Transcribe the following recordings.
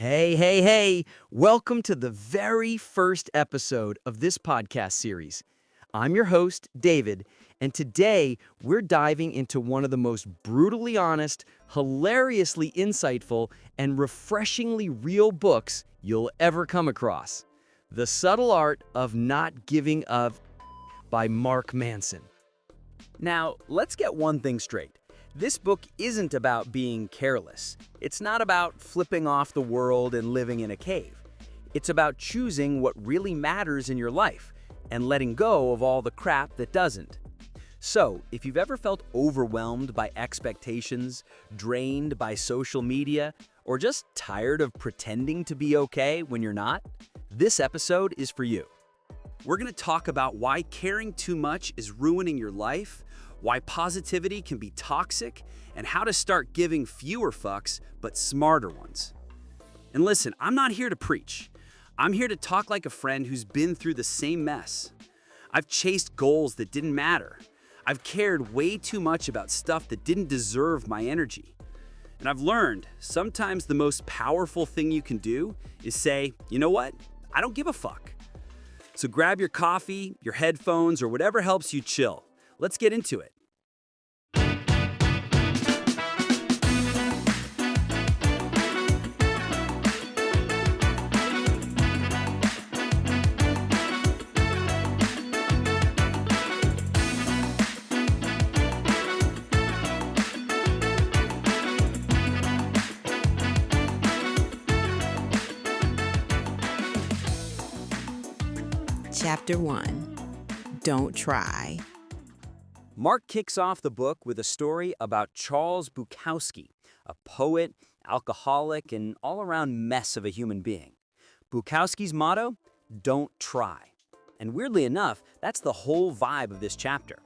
Hey, hey, hey! Welcome to the very first episode of this podcast series. I'm your host, David, and today we're diving into one of the most brutally honest, hilariously insightful, and refreshingly real books you'll ever come across. The Subtle Art of Not Giving a by Mark Manson. Now, let's get one thing straight. This book isn't about being careless. It's not about flipping off the world and living in a cave. It's about choosing what really matters in your life and letting go of all the crap that doesn't. So, if you've ever felt overwhelmed by expectations, drained by social media, or just tired of pretending to be okay when you're not, this episode is for you. We're going to talk about why caring too much is ruining your life, why positivity can be toxic, and how to start giving fewer fucks but smarter ones. And listen, I'm not here to preach. I'm here to talk like a friend who's been through the same mess. I've chased goals that didn't matter. I've cared way too much about stuff that didn't deserve my energy. And I've learned sometimes the most powerful thing you can do is say, you know what? I don't give a fuck. So grab your coffee, your headphones, or whatever helps you chill. Let's get into it. Chapter 1. Don't Try. Mark kicks off the book with a story about Charles Bukowski, a poet, alcoholic, and all-around mess of a human being. Bukowski's motto, don't try. And weirdly enough, that's the whole vibe of this chapter.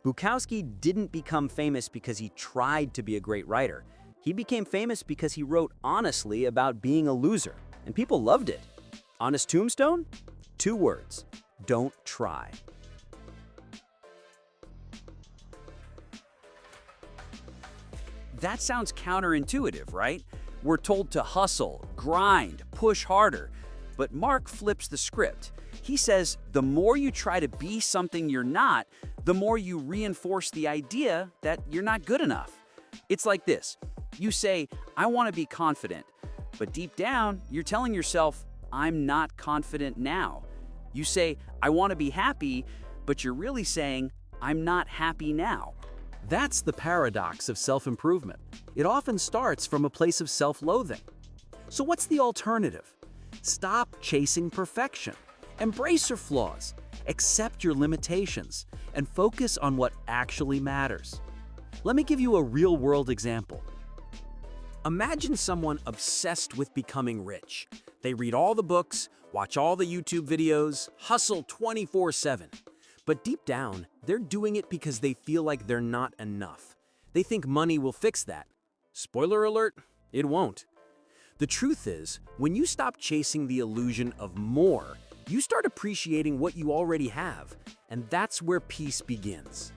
Bukowski didn't become famous because he tried to be a great writer. He became famous because he wrote honestly about being a loser, and people loved it. On his tombstone? 2 words, don't try. That sounds counterintuitive, right? We're told to hustle, grind, push harder. But Mark flips the script. He says the more you try to be something you're not, the more you reinforce the idea that you're not good enough. It's like this. You say, I want to be confident. But deep down, you're telling yourself, I'm not confident now. You say, I want to be happy, but you're really saying, I'm not happy now. That's the paradox of self-improvement. It often starts from a place of self-loathing. So what's the alternative? Stop chasing perfection. Embrace your flaws. Accept your limitations. And focus on what actually matters. Let me give you a real-world example. Imagine someone obsessed with becoming rich. They read all the books, watch all the YouTube videos, hustle 24/7. But deep down, they're doing it because they feel like they're not enough. They think money will fix that. Spoiler alert, it won't. The truth is, when you stop chasing the illusion of more, you start appreciating what you already have, and that's where peace begins.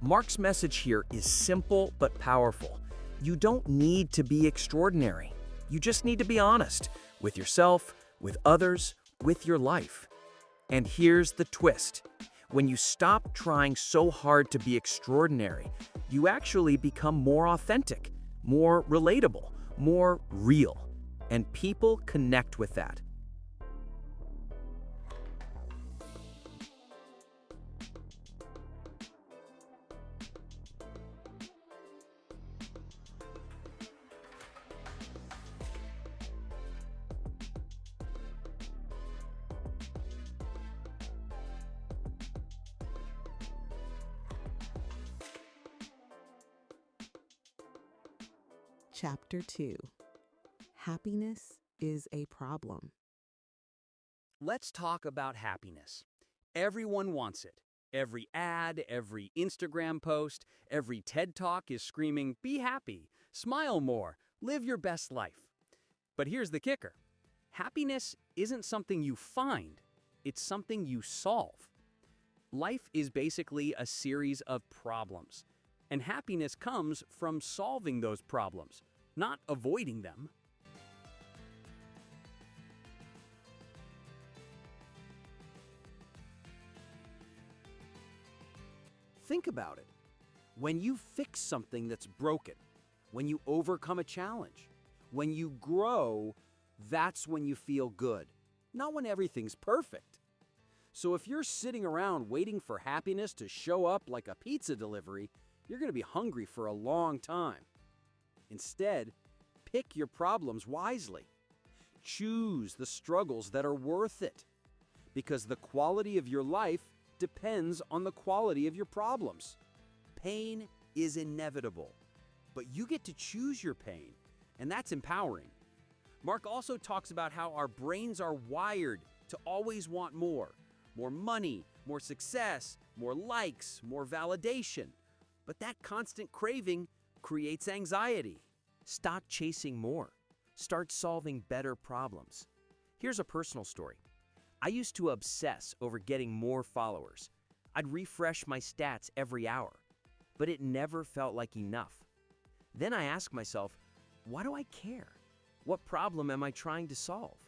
Mark's message here is simple but powerful. You don't need to be extraordinary. You just need to be honest with yourself, with others, with your life. And here's the twist. When you stop trying so hard to be extraordinary, you actually become more authentic, more relatable, more real. And people connect with that. Chapter 2. Happiness is a problem. Let's talk about happiness. Everyone wants it. Every ad, every Instagram post, every TED Talk is screaming, be happy, smile more, live your best life. But here's the kicker. Happiness isn't something you find, it's something you solve. Life is basically a series of problems, and happiness comes from solving those problems, not avoiding them. Think about it. When you fix something that's broken, when you overcome a challenge, when you grow, that's when you feel good, not when everything's perfect. So if you're sitting around waiting for happiness to show up like a pizza delivery, you're going to be hungry for a long time. Instead, pick your problems wisely. Choose the struggles that are worth it, because the quality of your life depends on the quality of your problems. Pain is inevitable, but you get to choose your pain, and that's empowering. Mark also talks about how our brains are wired to always want more money, more success, more likes, more validation. But that constant craving creates anxiety. Stop chasing more. Start solving better problems. Here's a personal story. I used to obsess over getting more followers. I'd refresh my stats every hour, but it never felt like enough. Then I asked myself, why do I care? What problem am I trying to solve?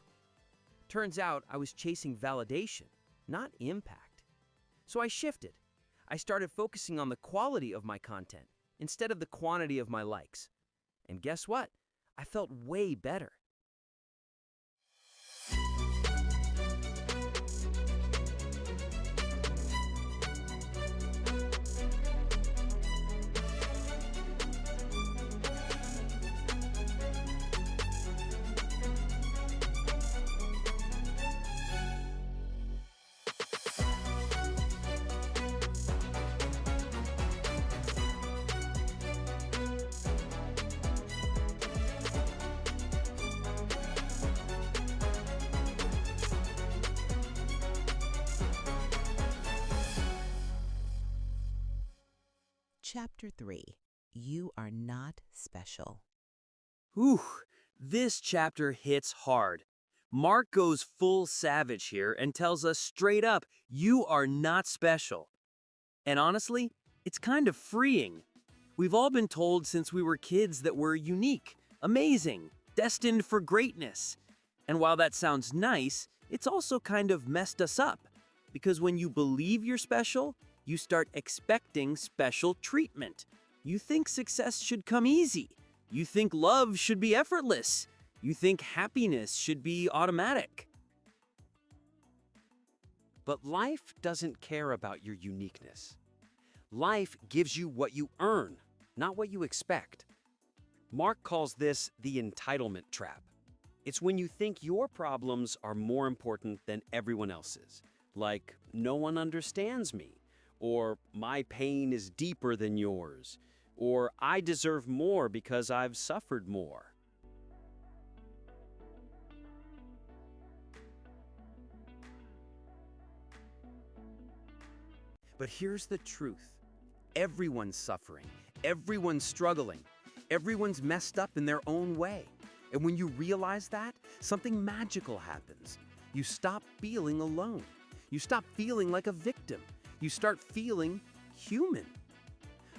Turns out I was chasing validation, not impact. So I shifted. I started focusing on the quality of my content instead of the quantity of my likes. And guess what? I felt way better. Chapter 3. You are not special. Whew, this chapter hits hard. Mark goes full savage here and tells us straight up, you are not special. And honestly, it's kind of freeing. We've all been told since we were kids that we're unique, amazing, destined for greatness. And while that sounds nice, it's also kind of messed us up. Because when you believe you're special, you start expecting special treatment. You think success should come easy. You think love should be effortless. You think happiness should be automatic. But life doesn't care about your uniqueness. Life gives you what you earn, not what you expect. Mark calls this the entitlement trap. It's when you think your problems are more important than everyone else's, like no one understands me, or my pain is deeper than yours, or I deserve more because I've suffered more. But here's the truth. Everyone's suffering, everyone's struggling, everyone's messed up in their own way. And when you realize that, something magical happens. You stop feeling alone. You stop feeling like a victim. You start feeling human.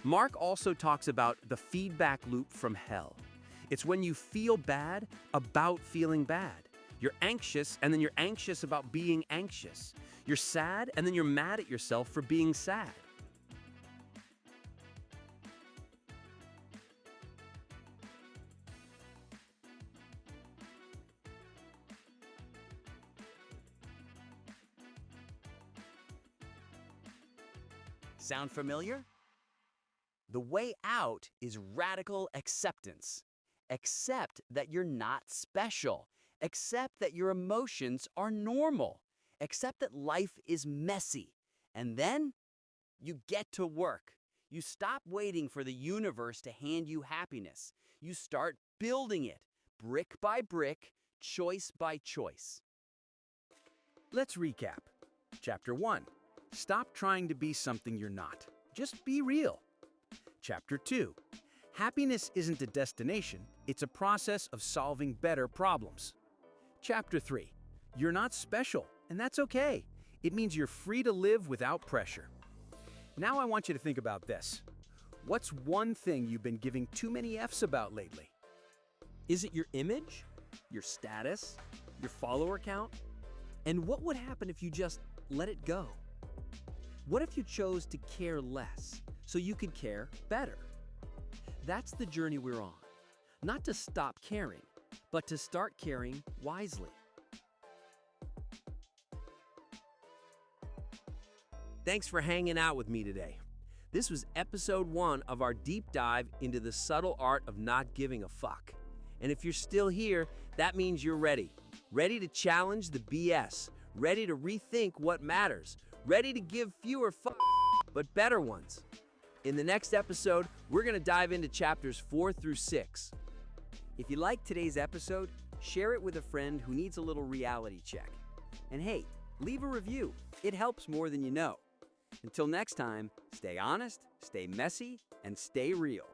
Mark also talks about the feedback loop from hell. It's when you feel bad about feeling bad. You're anxious, and then you're anxious about being anxious. You're sad, and then you're mad at yourself for being sad. Sound familiar? The way out is radical acceptance. Accept that you're not special. Accept that your emotions are normal. Accept that life is messy. And then you get to work. You stop waiting for the universe to hand you happiness. You start building it, brick by brick, choice by choice. Let's recap. Chapter 1. Stop trying to be something you're not. Just be real. Chapter 2. Happiness isn't a destination, it's a process of solving better problems. Chapter 3. You're not special, and that's okay. It means you're free to live without pressure. Now I want you to think about this. What's one thing you've been giving too many F's about lately? Is it your image? Your status? Your follower count? And what would happen if you just let it go? What if you chose to care less so you could care better? That's the journey we're on. Not to stop caring, but to start caring wisely. Thanks for hanging out with me today. This was episode 1 of our deep dive into the subtle art of not giving a fuck. And if you're still here, that means you're ready. Ready to challenge the BS. Ready to rethink what matters. Ready to give fewer fucks, but better ones. In the next episode, we're going to dive into chapters 4 through 6. If you liked today's episode, share it with a friend who needs a little reality check. And hey, leave a review. It helps more than you know. Until next time, stay honest, stay messy, and stay real.